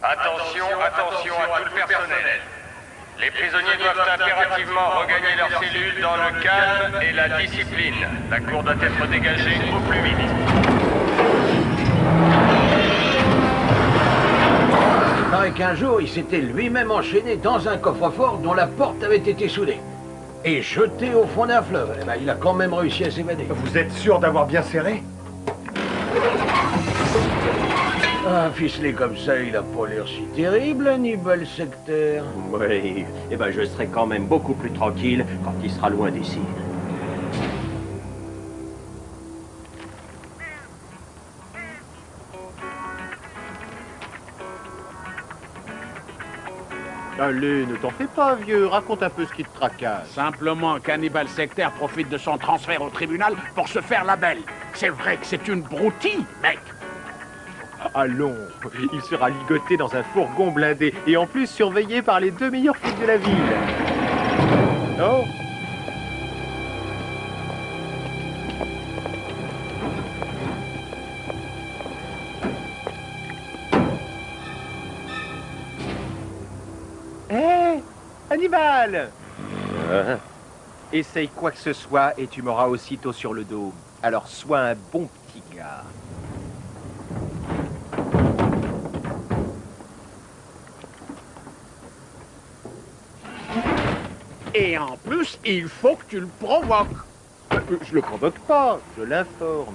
Attention, attention à tout le personnel. Les prisonniers doivent impérativement regagner leurs cellules dans le calme et la discipline. La cour doit être dégagée au plus vite. Il paraît qu'un jour, il s'était lui-même enchaîné dans un coffre-fort dont la porte avait été soudée. Et jeté au fond d'un fleuve. Eh ben, il a quand même réussi à s'évader. Vous êtes sûr d'avoir bien serré? Ah, ficelé comme ça, il a pas l'air si terrible, Hannibal Lecter. Oui, eh ben je serai quand même beaucoup plus tranquille quand il sera loin d'ici. Allez, ne t'en fais pas, vieux. Raconte un peu ce qui te tracasse. Simplement qu'Hannibal Lecter profite de son transfert au tribunal pour se faire la belle. C'est vrai que c'est une broutille, mec. Allons, il sera ligoté dans un fourgon blindé et en plus surveillé par les 2 meilleurs flics de la ville. Oh. Hé, Hannibal! Essaye quoi que ce soit et tu m'auras aussitôt sur le dos. Alors sois un bon petit gars. Et en plus, il faut que tu le provoques. Je le provoque pas, je l'informe.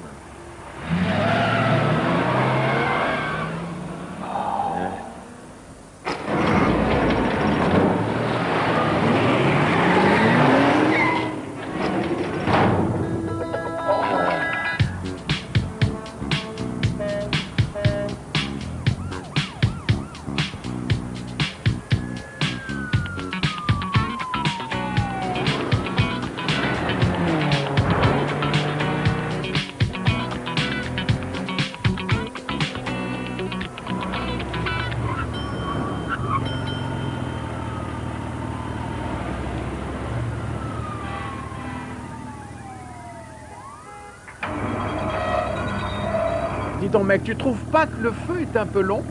Dis donc, mec, tu trouves pas que le feu est un peu long?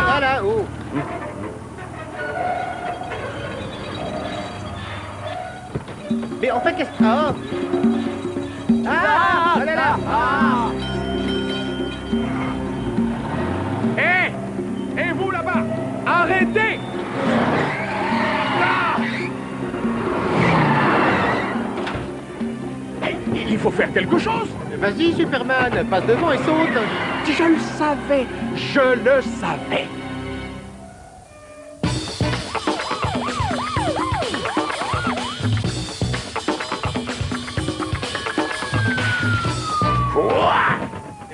Voilà, oh. Mais en fait, qu'est-ce que... Ah, elle est là. Ah. Hé! Et vous là-bas! Arrêtez! Ah! Il faut faire quelque chose! Vas-y, Superman, passe devant et saute. Je le savais! Je le savais!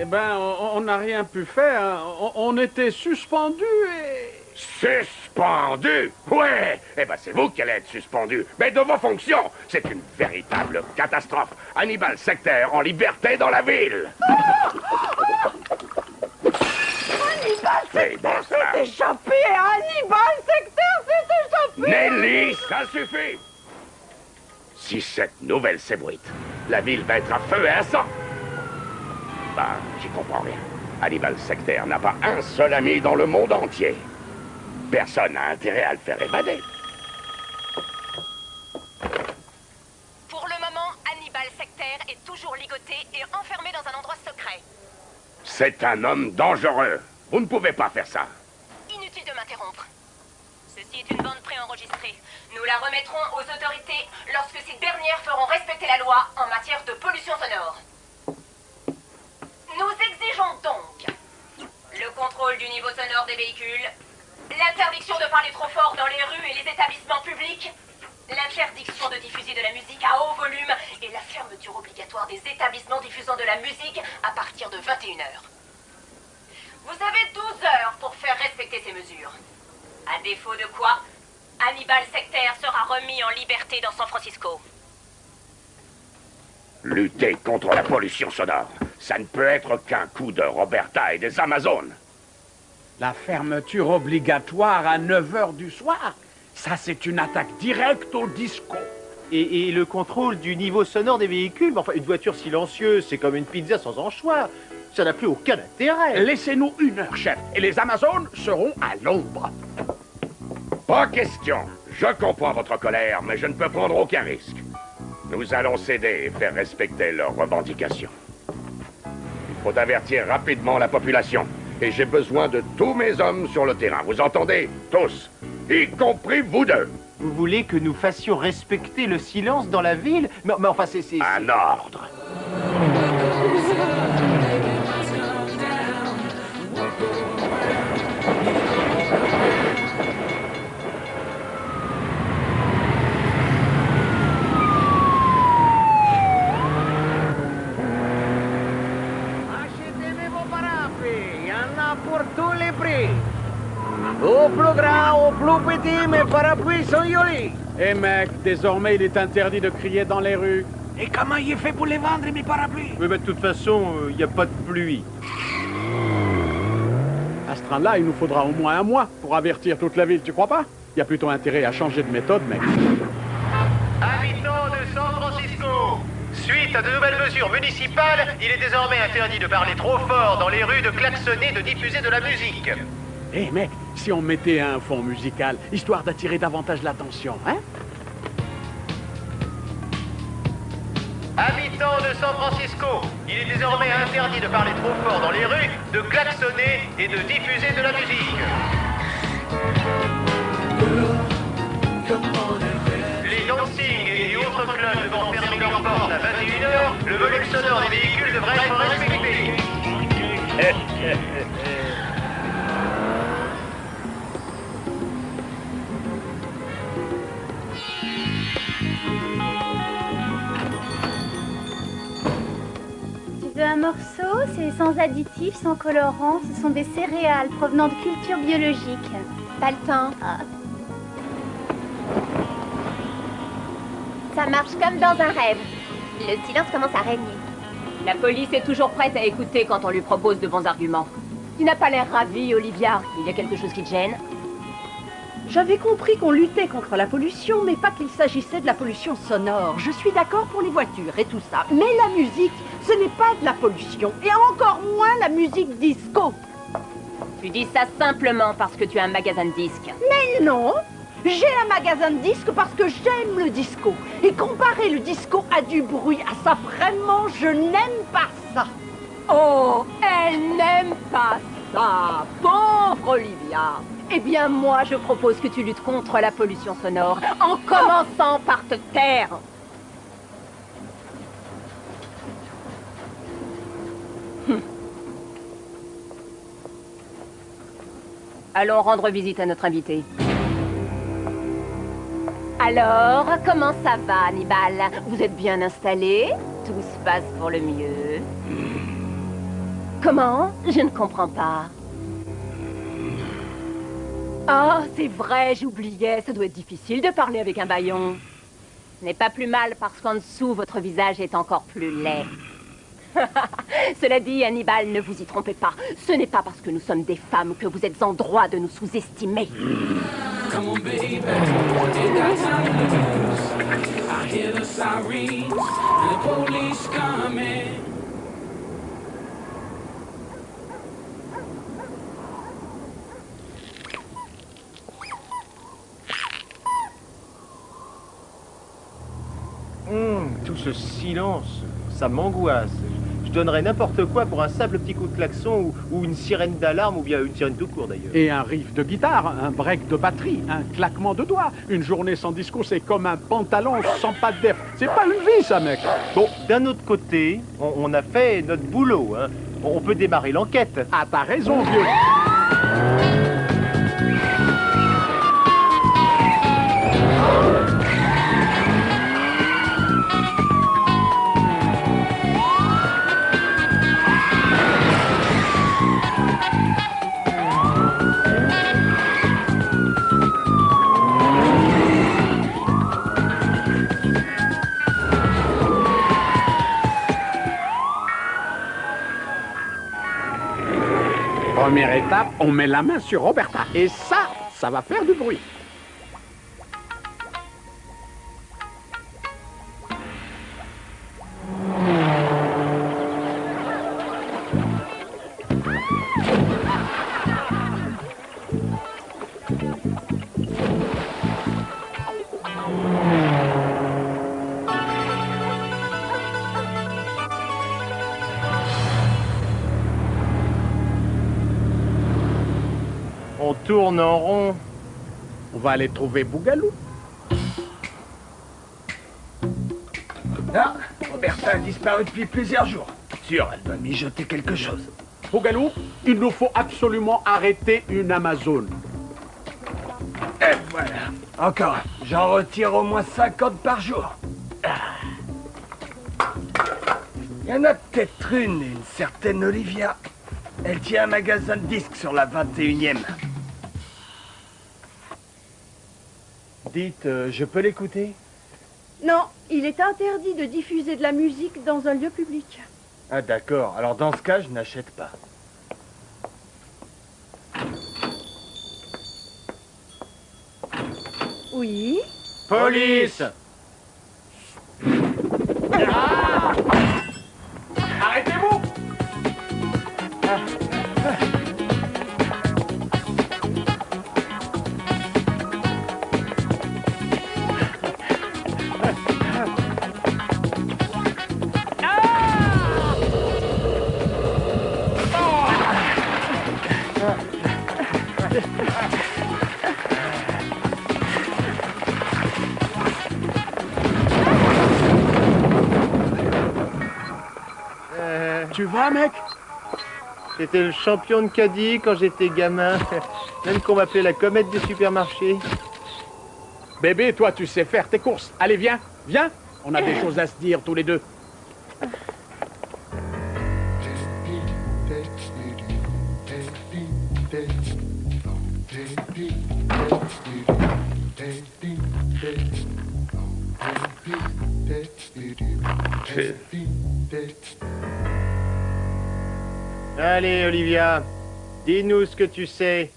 Eh ben, on n'a rien pu faire. On était suspendus et... Suspendu? Ouais! Eh ben, c'est vous qui allez être suspendu. Mais de vos fonctions! C'est une véritable catastrophe. Hannibal Lecter en liberté dans la ville! Hannibal C'est bon, Lecter ça. s'est échappé! Hannibal Lecter s'est échappé! Nelly, ça suffit! Si cette nouvelle s'ébruite, la ville va être à feu et à sang! Bah, j'y comprends rien. Hannibal Lecter n'a pas un seul ami dans le monde entier. Personne n'a intérêt à le faire évader. Pour le moment, Hannibal Lecter est toujours ligoté et enfermé dans un endroit secret. C'est un homme dangereux. Vous ne pouvez pas faire ça. Inutile de m'interrompre. Ceci est une bande préenregistrée. Nous la remettrons aux autorités lorsque ces dernières feront respecter la loi en matière de pollution sonore. Nous exigeons donc le contrôle du niveau sonore des véhicules, l'interdiction de parler trop fort dans les rues et les établissements publics, l'interdiction de diffuser de la musique à haut volume et la fermeture obligatoire des établissements diffusant de la musique à partir de 21h. Vous avez 12 heures pour faire respecter ces mesures. À défaut de quoi, Hannibal Lecter sera remis en liberté dans San Francisco. Lutter contre la pollution sonore, ça ne peut être qu'un coup de Roberta et des Amazones. La fermeture obligatoire à 9h du soir, ça c'est une attaque directe au disco. Et le contrôle du niveau sonore des véhicules. Enfin, une voiture silencieuse, c'est comme une pizza sans anchois. Ça n'a plus aucun intérêt. Laissez-nous 1 heure, chef, et les Amazones seront à l'ombre. Pas question. Je comprends votre colère, mais je ne peux prendre aucun risque. Nous allons céder et faire respecter leurs revendications. Il faut avertir rapidement la population. Et j'ai besoin de tous mes hommes sur le terrain. Vous entendez? Tous. Y compris vous deux. Vous voulez que nous fassions respecter le silence dans la ville? Mais enfin, c'est... Un ordre. Pour tous les prix. Au plus grand, au plus petit, mes parapluies sont jolis. Eh mec, désormais il est interdit de crier dans les rues. Et comment il fait pour les vendre, mes parapluies? Oui, mais de toute façon, il n'y a pas de pluie. À ce train-là, il nous faudra au moins 1 mois pour avertir toute la ville, tu crois pas? Il y a plutôt intérêt à changer de méthode, mec. Habitants de San Francisco, suite à de nouvelles mesures municipales, il est désormais interdit de parler trop fort dans les rues, de klaxonner, de diffuser de la musique. Eh mec, si on mettait un fond musical, histoire d'attirer davantage l'attention, hein? Habitants de San Francisco, il est désormais interdit de parler trop fort dans les rues, de klaxonner et de diffuser de la musique. Les dancing et autres clubs devant fermer leurs portes à 21h, le volume sonore des véhicules devrait être respecté. Tu veux un morceau? C'est sans additifs, sans colorants. Ce sont des céréales provenant de cultures biologiques. Pas le temps. Ça marche comme dans un rêve. Le silence commence à régner. La police est toujours prête à écouter quand on lui propose de bons arguments. Tu n'as pas l'air ravi, Olivia. Il y a quelque chose qui te gêne? J'avais compris qu'on luttait contre la pollution, mais pas qu'il s'agissait de la pollution sonore. Je suis d'accord pour les voitures et tout ça, mais la musique, ce n'est pas de la pollution, et encore moins la musique disco. Tu dis ça simplement parce que tu as un magasin de disques. Mais non! J'ai un magasin de disques parce que j'aime le disco. Et comparer le disco à du bruit, à ça vraiment, je n'aime pas ça. Oh, elle n'aime pas ça, pauvre Olivia. Eh bien, moi, je propose que tu luttes contre la pollution sonore en commençant par te taire. Allons rendre visite à notre invité. Alors, comment ça va, Hannibal? Vous êtes bien installé? Tout se passe pour le mieux? Comment? Je ne comprends pas. Oh, c'est vrai, j'oubliais. Ça doit être difficile de parler avec un bâillon. Ce n'est pas plus mal parce qu'en dessous, votre visage est encore plus laid. Cela dit, Hannibal, ne vous y trompez pas. Ce n'est pas parce que nous sommes des femmes que vous êtes en droit de nous sous-estimer. Come on, baby, ain't got time to lose. I hear the sirens and the police coming. Tout ce silence, ça m'angoisse. Je donnerais n'importe quoi pour un simple petit coup de klaxon ou une sirène d'alarme ou bien une sirène tout court d'ailleurs. Et un riff de guitare, un break de batterie, un claquement de doigts. Une journée sans disco, c'est comme un pantalon sans pas de def. C'est pas une vie, ça, mec. Bon, d'un autre côté, on a fait notre boulot, hein. On peut démarrer l'enquête. Ah, t'as raison, vieux. Première étape, on met la main sur Roberta. Et ça va faire du bruit. On tourne en rond. On va aller trouver Bougalou. Ah, Roberta a disparu depuis plusieurs jours. Sûr, elle doit mijoter quelque chose. Bougalou, il nous faut absolument arrêter une Amazone. Et voilà. Encore, j'en retire au moins 50 par jour. Il y en a peut-être une certaine Olivia. Elle tient un magasin de disques sur la 21e. Dites, je peux l'écouter? Non, il est interdit de diffuser de la musique dans un lieu public. Ah d'accord, alors dans ce cas, je n'achète pas. Oui? Police! Ah! Arrêtez-vous! Tu vas, mec? J'étais le champion de caddie quand j'étais gamin. Même qu'on m'appelait la comète des supermarchés. Bébé, toi, tu sais faire tes courses. Allez, viens, viens. On a des choses à se dire tous les deux. Allez, Olivia, dis-nous ce que tu sais.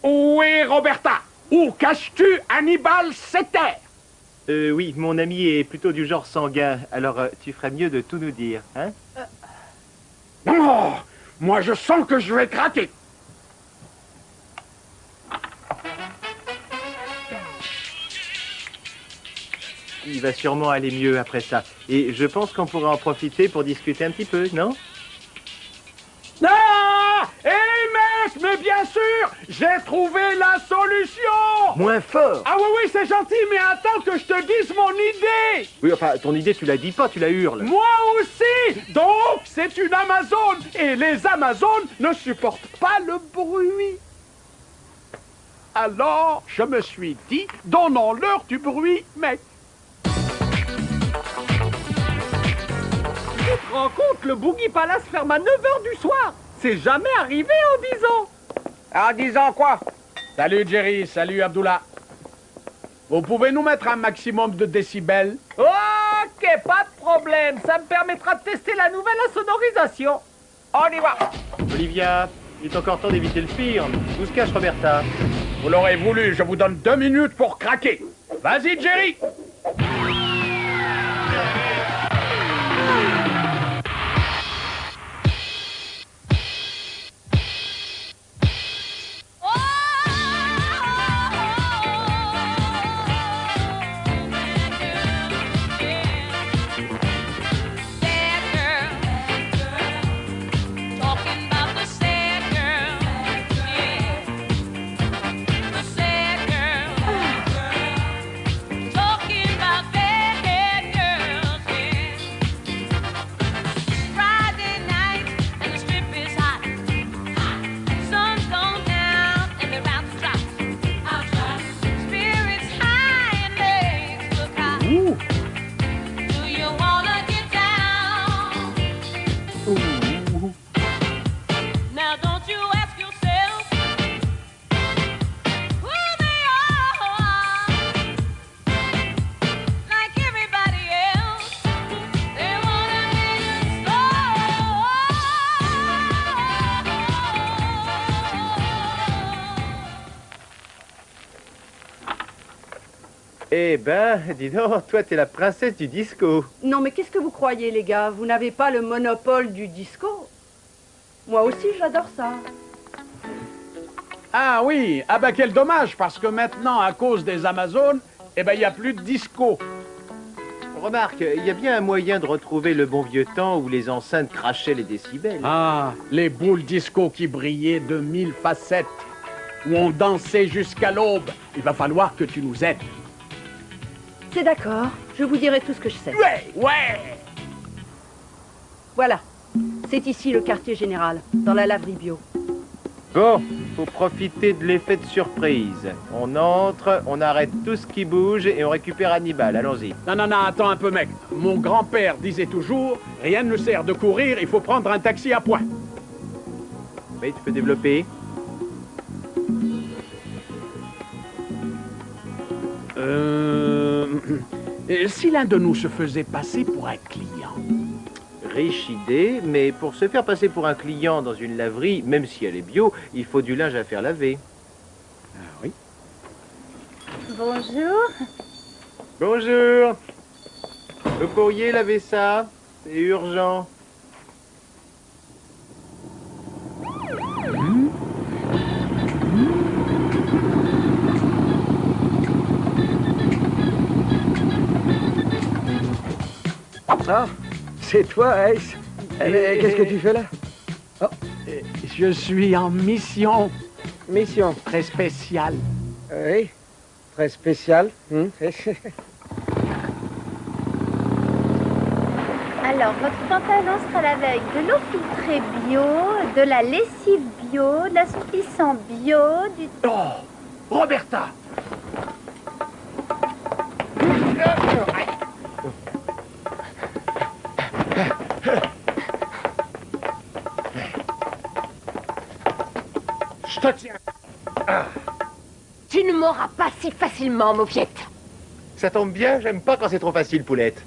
Où est Roberta? Où caches-tu Hannibal Lecter? Oui, mon ami est plutôt du genre sanguin, alors tu ferais mieux de tout nous dire, hein? Oh, moi, je sens que je vais craquer. Il va sûrement aller mieux après ça. Et je pense qu'on pourrait en profiter pour discuter un petit peu, non? Ah! Hé, mec, mais bien sûr, j'ai trouvé la solution! Moins fort! Ah oui, c'est gentil, mais attends que je te dise mon idée! Oui, enfin, ton idée, tu la dis pas, tu la hurles. Moi aussi! Donc, c'est une Amazone, et les Amazones ne supportent pas le bruit. Alors, je me suis dit, donnons-leur du bruit, mec. Tu te rends compte, le Boogie Palace ferme à 9h du soir? C'est jamais arrivé en 10 ans. En 10 ans quoi? Salut Jerry, salut Abdullah. Vous pouvez nous mettre un maximum de décibels? Ok, pas de problème. Ça me permettra de tester la nouvelle insonorisation. On y va. Olivia, il est encore temps d'éviter le pire. Où se cache Roberta? Vous l'aurez voulu, je vous donne 2 minutes pour craquer. Vas-y Jerry! Eh ben, dis donc, toi, t'es la princesse du disco. Non, mais qu'est-ce que vous croyez, les gars? Vous n'avez pas le monopole du disco? Moi aussi, j'adore ça. Ah oui, ah bah quel dommage, parce que maintenant, à cause des Amazones, eh ben il n'y a plus de disco. Remarque, il y a bien un moyen de retrouver le bon vieux temps où les enceintes crachaient les décibels. Ah, les boules disco qui brillaient de 1000 facettes, où on dansait jusqu'à l'aube. Il va falloir que tu nous aides. C'est d'accord, je vous dirai tout ce que je sais. Ouais. Voilà, c'est ici le quartier général, dans la laverie bio. Bon, faut profiter de l'effet de surprise. On entre, on arrête tout ce qui bouge et on récupère Hannibal. Allons-y. Non, attends un peu, mec. Mon grand-père disait toujours, rien ne sert de courir, il faut prendre un taxi à point. Oui, tu peux développer. Si l'un de nous se faisait passer pour un client. Riche idée, mais pour se faire passer pour un client dans une laverie, même si elle est bio, il faut du linge à faire laver. Ah oui. Bonjour. Bonjour. Vous pourriez laver ça? C'est urgent. Ah, c'est toi, Ace. Qu'est-ce que tu fais là? Oh, je suis en mission. Mission? Très spéciale. Oui, très spéciale. Alors, votre pantalon sera lavé avec de l'eau filtrée bio, de la lessive bio, de l'assouplissant bio, du... Oh, Roberta! Je te tiens. Tu ne m'auras pas si facilement, Mauviette. Ça tombe bien, j'aime pas quand c'est trop facile, Poulette.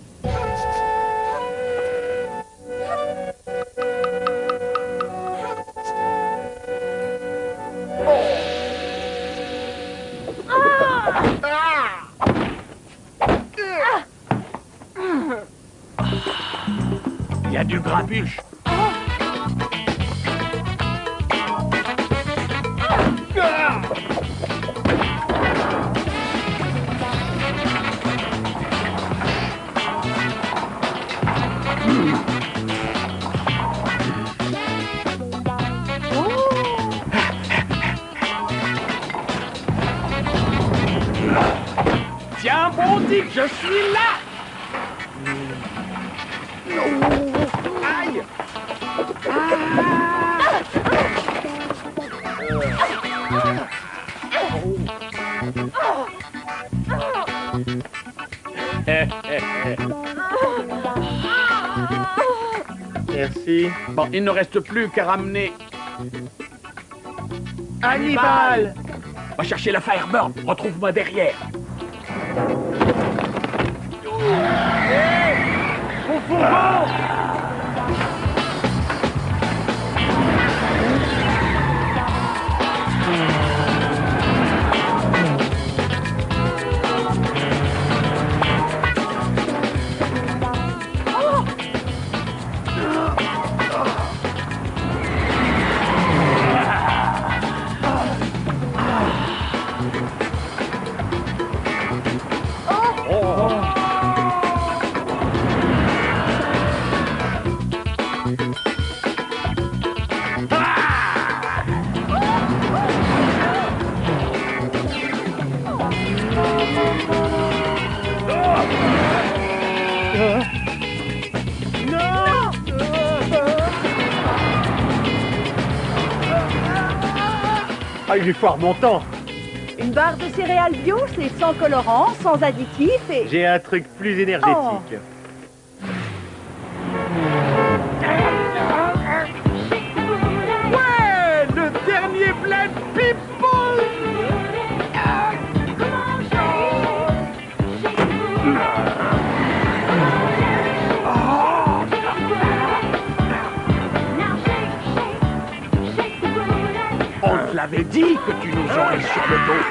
Il y a du grabuge. Tiens, bon Dick, je suis là! Aïe! Merci. Bon, il ne reste plus qu'à ramener... Hannibal! Va chercher la Firebird, retrouve-moi derrière. Au fourgon! Ah, il lui foire mon temps. Une barre de céréales bio, c'est sans colorant, sans additifs et... J'ai un truc plus énergétique. Ouais, le dernier Blend People! On te l'avait dit que tu nous aurais sur le dos.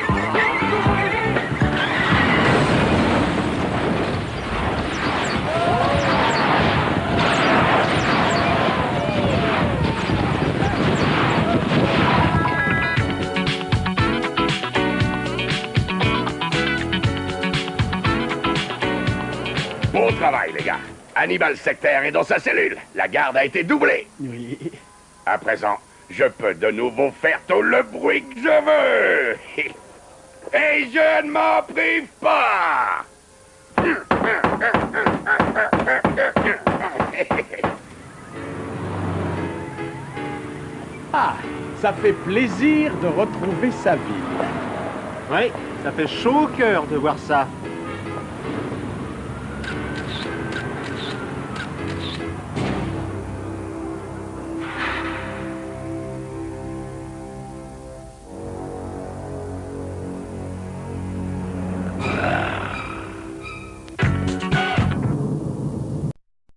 Bon travail, les gars. Hannibal Secter est dans sa cellule. La garde a été doublée. Oui. À présent, je peux de nouveau faire tout le bruit que je veux. Et je ne m'en prive pas. Ah, ça fait plaisir de retrouver sa ville. Oui, ça fait chaud au cœur de voir ça.